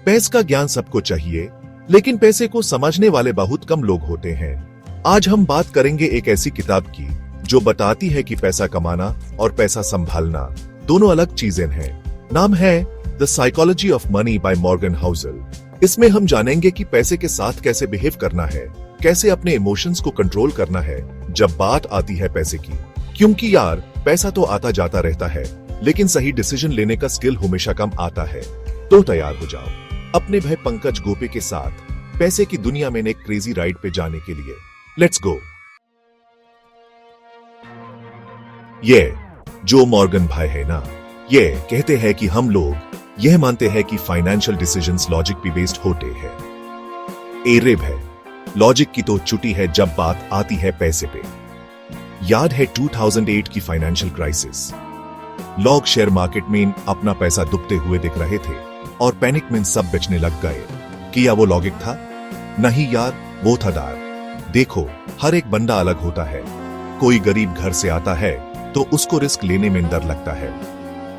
पैसे का ज्ञान सबको चाहिए, लेकिन पैसे को समझने वाले बहुत कम लोग होते हैं। आज हम बात करेंगे एक ऐसी किताब की जो बताती है कि पैसा कमाना और पैसा संभालना दोनों अलग चीजें हैं। नाम है the psychology of money by Morgan Housel. इसमें हम जानेंगे कि पैसे के साथ कैसे बिहेव करना है, कैसे अपने इमोशंस को कंट्रोल करना है जब बात आती है पैसे की। क्योंकि यार, पैसा तो आता जाता रहता है, लेकिन सही डिसीजन लेने का स्किल हमेशा कम आता है। तो तैयार हो जाओ अपने भाई पंकज गोपे के साथ पैसे की दुनिया में एक क्रेजी राइड पे जाने के लिए। Let's go. ये जो मॉर्गन भाई है ना, ये कहते हैं कि हम लोग यह मानते हैं कि फाइनेंशियल डिसीजंस लॉजिक पे बेस्ड होते हैं। एरेब है, लॉजिक की तो छुट्टी है जब बात आती है पैसे पे। याद है 2008 की फाइनेंशियल क्राइसिस। लोग शेयर मार्केट में अपना पैसा डूबते हुए दिख रहे थे और पैनिक में सब बेचने लग गए। क्या वो लॉजिक था? नहीं यार, वो था डर। देखो, हर एक बंदा अलग होता है। कोई गरीब घर से आता है तो उसको रिस्क लेने में डर लगता है।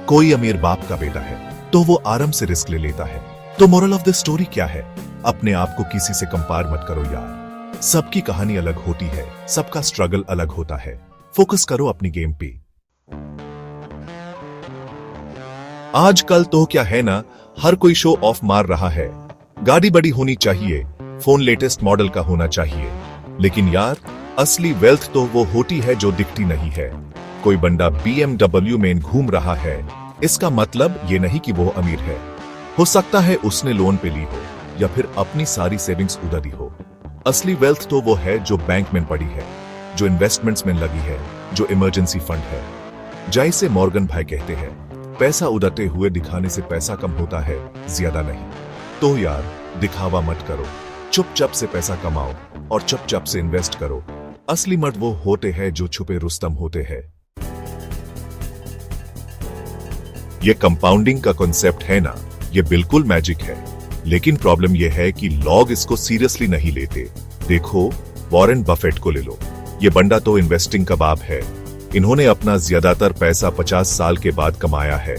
कोई अमीर बाप का बेटा है तो वो आराम से रिस्क ले लेता है। तो मोरल ऑफ द स्टोरी क्या है? अपने आप को किसी से कंपेयर मत करो यार। सबकी कहानी अलग होती है, सबका स्ट्रगल अलग होता है। फोकस करो अपनी गेम पे। आजकल तो क्या है ना, हर कोई शो ऑफ मार रहा है। गाड़ी बड़ी होनी चाहिए, फोन लेटेस्ट मॉडल का होना चाहिए, लेकिन यार असली वेल्थ तो वो होती है जो दिखती नहीं है। कोई बंदा BMW में घूम रहा है, इसका मतलब ये नहीं कि वो अमीर है। हो सकता है उसने लोन पे ली हो या फिर अपनी सारी सेविंग्स उड़ा दी हो। असली वेल्थ तो वो है जो बैंक में पड़ी है, जो इन्वेस्टमेंट्स में लगी है, जो इमरजेंसी फंड है। जैसे मॉर्गन भाई कहते हैं, पैसा उड़ाते हुए दिखाने से पैसा कम होता है, ज्यादा नहीं। तो यार, दिखावा मत करो, चुपचाप से पैसा कमाओ और चुपचाप से इन्वेस्ट करो। असली मर्द वो होते हैं जो छुपे रुस्तम होते हैं। ये कंपाउंडिंग का कॉन्सेप्ट है ना, ये बिल्कुल मैजिक है, लेकिन प्रॉब्लम ये है कि लोग इसको सीरियसली नहीं लेते। देखो, वॉरेन बफेट को ले लो। ये बंदा तो इन्वेस्टिंग का बाप है। इन्होंने अपना ज्यादातर पैसा 50 साल के बाद कमाया है।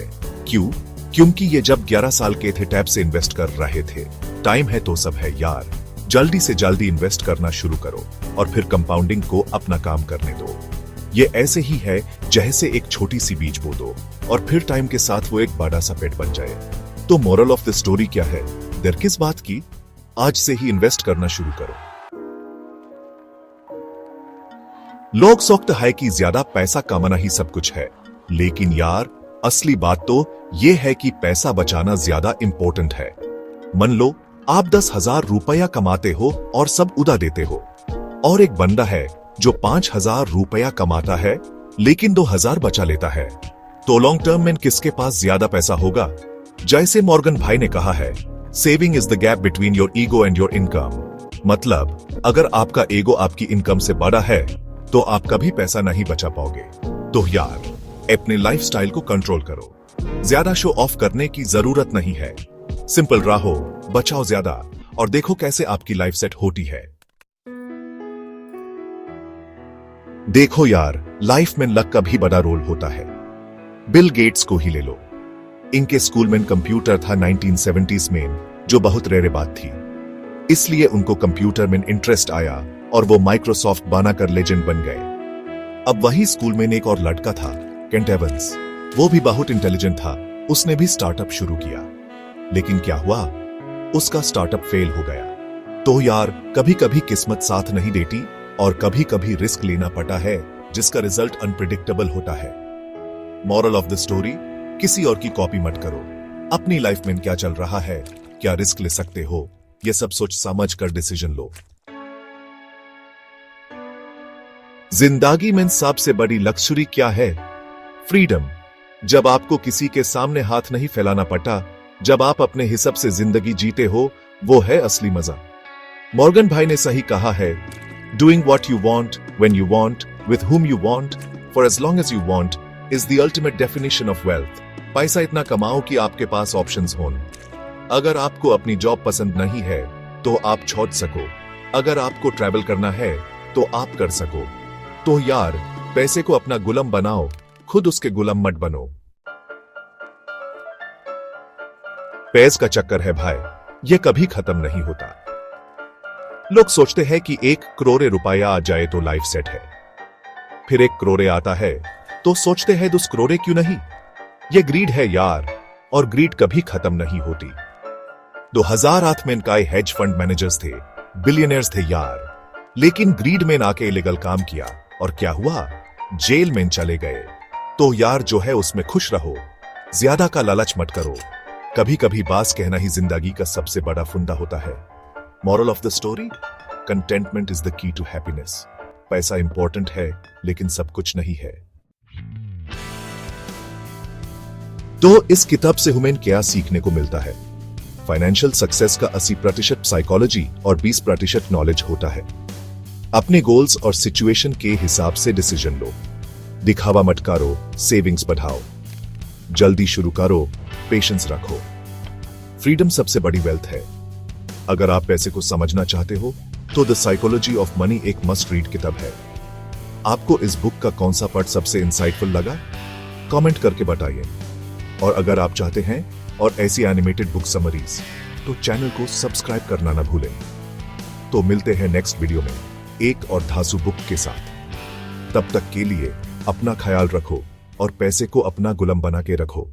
क्यों? क्योंकि ये जब 11 साल के थे टैब से इन्वेस्ट कर रहे थे। टाइम है तो सब है यार, जल्दी से जल्दी इन्वेस्ट करना शुरू करो और फिर कंपाउंडिंग को अपना काम करने दो। ये ऐसे ही है जैसे एक छोटी सी बीज बो दो और फिर टाइम के साथ वो एक बड़ा सा पेड़ बन जाए। तो मोरल ऑफ द स्टोरी क्या है? देर किस बात की? आज से ही इन्वेस्ट करना शुरू करो। लोग सोचते हैं कि ज्यादा पैसा कमाना ही सब कुछ है, लेकिन यार असली बात तो ये है कि पैसा बचाना ज्यादा इंपॉर्टेंट है। मान लो आप 10,000 रुपया कमाते हो और सब उड़ा देते हो, और एक बंदा है जो 5,000 रुपया कमाता है लेकिन 2,000 बचा लेता है। तो लॉन्ग टर्म में किसके पास ज्यादा पैसा होगा? जैसे मॉर्गन भाई ने कहा है, saving is the gap between your ego and your income. मतलब अगर आपका ईगो आपकी इनकम से बड़ा है तो आप कभी पैसा नहीं बचा पाओगे। तो यार, अपने लाइफस्टाइल को कंट्रोल करो। ज्यादा शो ऑफ करने की जरूरत नहीं है। सिंपल रहो, बचाओ ज्यादा और देखो कैसे आपकी लाइफ सेट होती है। देखो यार, लाइफ में लक का भी बड़ा रोल होता है। बिल गेट्स को ही ले लो। इनके स्कूल में कंप्यूटर था 1970s में, जो बहुत रेयर बात थी। इसलिए उनको कंप्यूटर में इंटरेस्ट आया और वो माइक्रोसॉफ्ट बनाकर लेजेंड बन गए। अब वही स्कूल में एक और लड़का था, केंट एवंस। वो भी बहुत इंटेलिजेंट था। उसने भी स्टार्टअप शुरू किया, लेकिन क्या हुआ? उसका स्टार्टअप फेल हो गया। तो यार, कभी कभी किस्मत साथ नहीं देती और कभी कभी रिस्क लेना पड़ता है, जिसका रिजल्ट अनप्रिडिक्टेबल होता है। मॉरल ऑफ द स्टोरी, किसी और की कॉपी मत करो। अपनी लाइफ में क्या चल रहा है, क्या रिस्क ले सकते हो, यह सब सोच समझ कर डिसीजन लो। जिंदगी में सबसे बड़ी लक्ष्य क्या है? फ्रीडम। जब आपको किसी के सामने हाथ नहीं फैलाना पड़ता, जब आप अपने हिसाब से जिंदगी जीते हो, वो है असली मजा। मॉर्गन भाई ने सही कहा है, doing what you want, when you want, with whom you want, for as long as you want, is the ultimate definition of wealth। पैसा इतना कमाओ कि आपके पास ऑप्शंस हों। अगर आपको अपनी जॉब पसंद नहीं है तो आप छोड़ सको। अगर आपको ट्रैवल करना है तो आप कर सको। तो यार, पैसे को अपना गुलाम बनाओ, खुद उसके गुलाम मत बनो। पैसे का चक्कर है भाई। यह कभी खत्म नहीं होता। लोग सोचते हैं कि 1 करोड़ रुपया आ जाए तो लाइफ सेट है। फिर 1 करोड़ आता है तो सोचते हैं 2 करोड़ क्यों नहीं। यह ग्रीड है यार, और ग्रीड कभी खत्म नहीं होती। 2008 में इनका हेज फंड मैनेजर्स थे, बिलियनर्स थे यार, लेकिन ग्रीड में आके इलीगल काम किया और क्या हुआ, जेल में चले गए। तो यार जो है उसमें खुश रहो, ज्यादा का लालच मत करो। कभी कभी बास कहना ही जिंदगी का सबसे बड़ा फंदा होता है। Moral of the story, contentment is the key to happiness. पैसा इंपॉर्टेंट है लेकिन सब कुछ नहीं है। तो इस किताब से हमें क्या सीखने को मिलता है? फाइनेंशियल सक्सेस का 80% साइकोलॉजी और 20% नॉलेज होता है। अपने गोल्स और सिचुएशन के हिसाब से डिसीजन लो। दिखावा मत करो, सेविंग्स बढ़ाओ, जल्दी शुरू करो, पेशेंस रखो। फ्रीडम सबसे बड़ी वेल्थ है। अगर आप पैसे को समझना चाहते हो तो द साइकोलॉजी ऑफ मनी एक मस्ट रीड किताब है। आपको इस बुक का कौन सा पार्ट सबसे इंसाइटफुल लगा? कमेंट करके बताइए। और अगर आप चाहते हैं और ऐसी एनिमेटेड बुक समरीज तो चैनल को सब्सक्राइब करना ना भूलें। तो मिलते हैं नेक्स्ट वीडियो में एक और धांसू बुक के साथ। तब तक के लिए अपना ख्याल रखो और पैसे को अपना गुलाम बना के रखो।